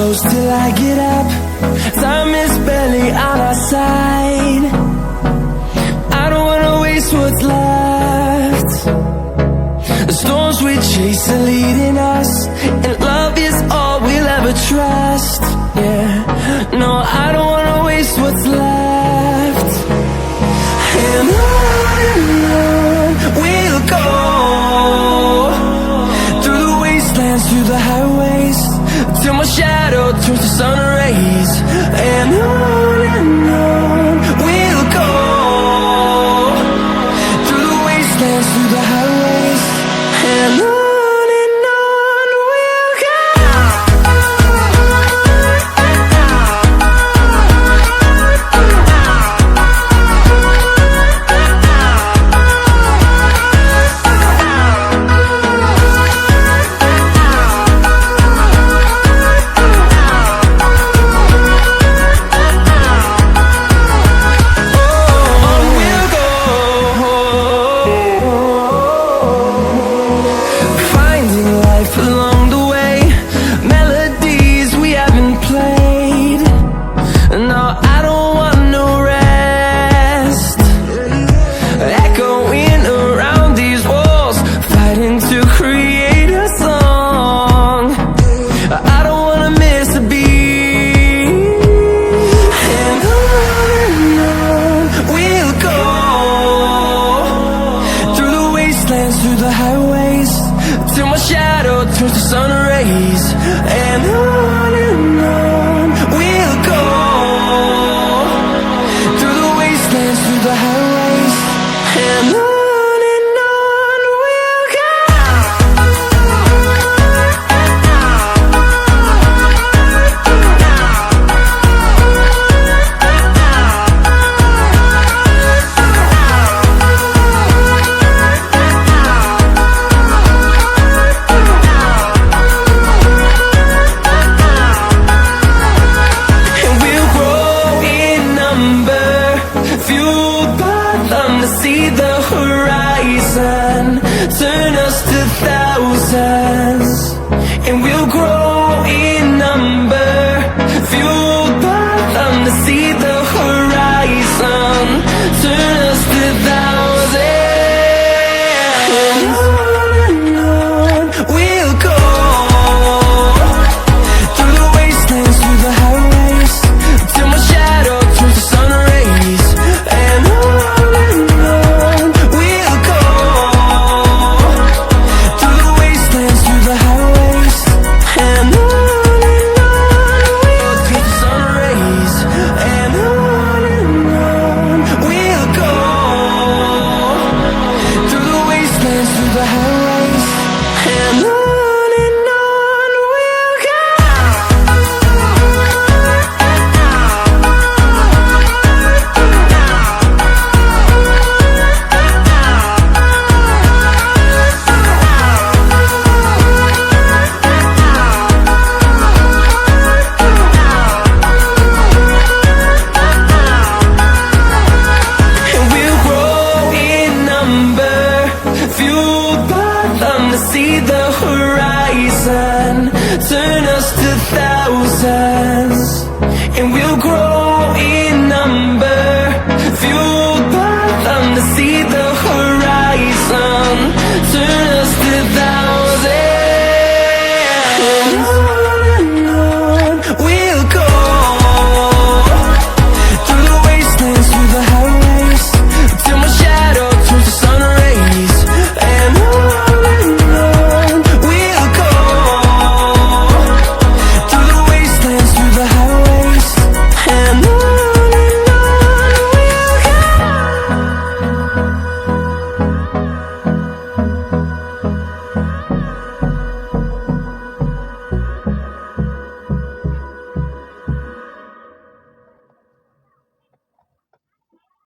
close till I get up. Time is barely on our side. I don't wanna waste what's left. The storms we chase are leading us, and love is all we'll ever trust. Yeah, no, I don't wanna waste what's left. And on we'll go, through the wastelands, through the highways, till my shadow turns to sun rays. And on we'll go, through the wastelands, through the highways, and on we'll go. Through the highways, till my shadow turns to sun rays. And on we'll go, through the wastelands, through the highways, and on we'll go. See the horizon, turn us to thousands, and we'll grow in number, fueled by them to see the horizon.